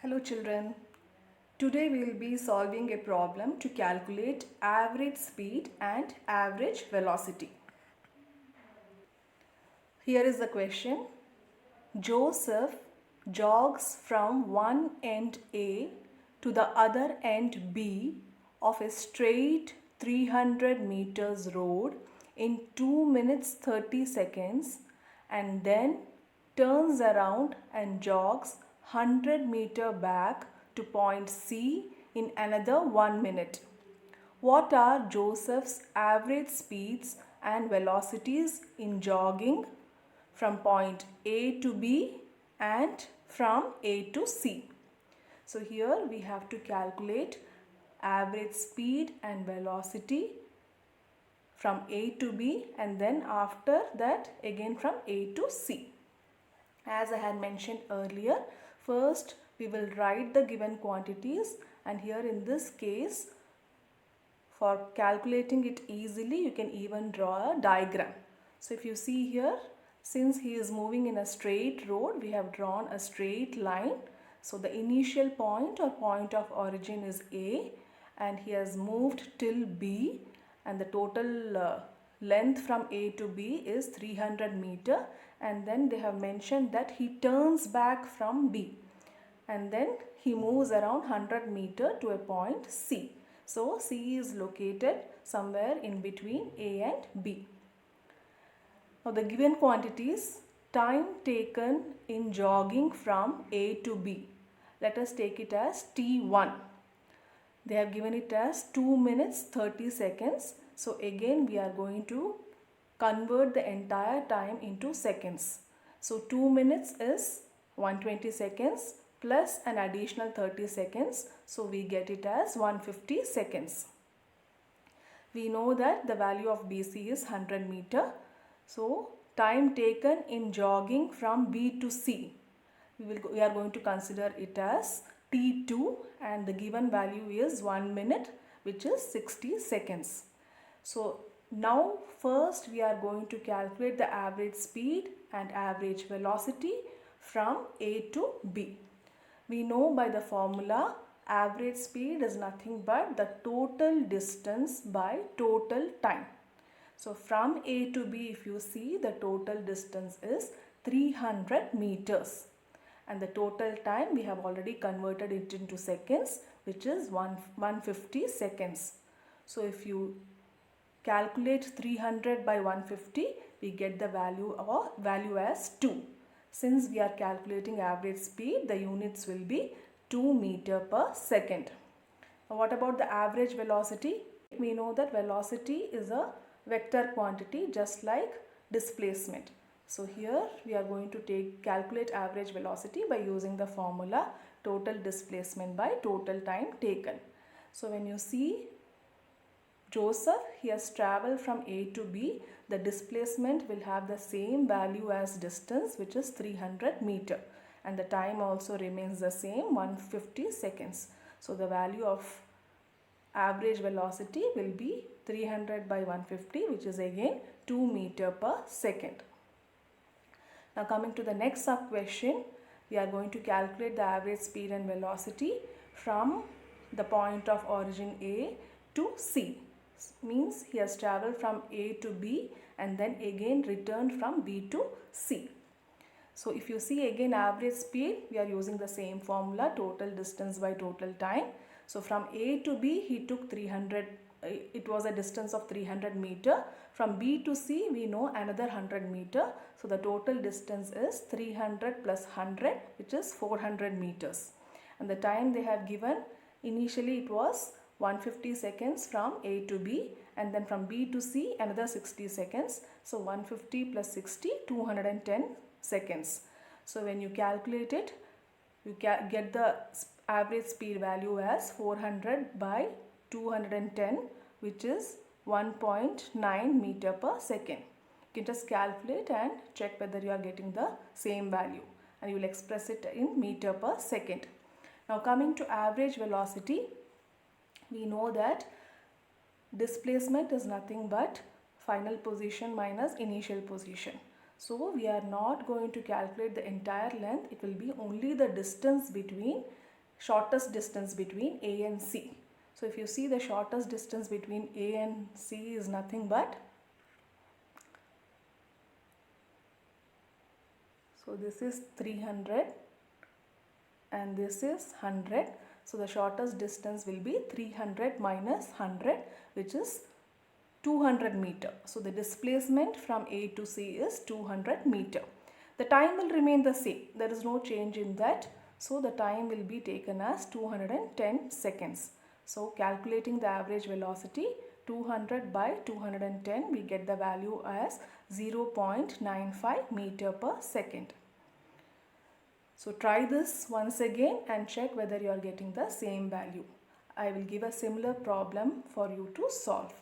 Hello children. Today we will be solving a problem to calculate average speed and average velocity. Here is the question. Joseph jogs from one end A to the other end B of a straight 300 meters road in 2 minutes 30 seconds and then turns around and jogs 100 meter back to point C in another 1 minute. What are Joseph's average speeds and velocities in jogging from point A to B and from A to C? So here we have to calculate average speed and velocity from A to B and then after that again from A to C. As I had mentioned earlier, first we will write the given quantities, and here in this case, for calculating it easily, you can even draw a diagram. So if you see here, since he is moving in a straight road, we have drawn a straight line. So the initial point or point of origin is A, and he has moved till B, and the total length from A to B is 300 meter, and then they have mentioned that he turns back from B and then he moves around 100 meter to a point C. So C is located somewhere in between A and B. Now the given quantities, time taken in jogging from A to B. Let us take it as T1. They have given it as 2 minutes 30 seconds. So again we are going to convert the entire time into seconds. So 2 minutes is 120 seconds plus an additional 30 seconds. So we get it as 150 seconds. We know that the value of BC is 100 meter. So time taken in jogging from B to C, we are going to consider it as T2, and the given value is 1 minute, which is 60 seconds. So now first we are going to calculate the average speed and average velocity from A to B. We know by the formula average speed is nothing but the total distance by total time. So from A to B, if you see, the total distance is 300 meters. And the total time we have already converted it into seconds, which is 150 seconds. So if you calculate 300 by 150, we get the value as 2. Since we are calculating average speed, the units will be 2 meter per second. Now what about the average velocity? We know that velocity is a vector quantity just like displacement. So here we are going to calculate average velocity by using the formula total displacement by total time taken. So when you see Joseph, he has traveled from A to B, the displacement will have the same value as distance, which is 300 meter, and the time also remains the same, 150 seconds. So the value of average velocity will be 300 by 150, which is again 2 meter per second. Now coming to the next sub question, we are going to calculate the average speed and velocity from the point of origin A to C. Means he has traveled from A to B and then again returned from B to C. So if you see again average speed, we are using the same formula, total distance by total time. So from A to B he took 300, it was a distance of 300 meter. From B to C we know another 100 meter. So the total distance is 300 plus 100, which is 400 meters. And the time they have given, initially it was 150 seconds from A to B, and then from B to C another 60 seconds. So 150 plus 60, 210 seconds. So when you calculate it, you get the average speed value as 400 by 210, which is 1.9 meter per second. You can just calculate and check whether you are getting the same value, and you will express it in meter per second. Now coming to average velocity, we know that displacement is nothing but final position minus initial position. So we are not going to calculate the entire length, it will be only the distance between shortest distance between A and C. So if you see, the shortest distance between A and C is nothing but, so this is 300 and this is 100. So the shortest distance will be 300 minus 100, which is 200 meter. So the displacement from A to C is 200 meter. The time will remain the same. There is no change in that. So the time will be taken as 210 seconds. So calculating the average velocity, 200 by 210, we get the value as 0.95 meter per second. So try this once again and check whether you are getting the same value. I will give a similar problem for you to solve.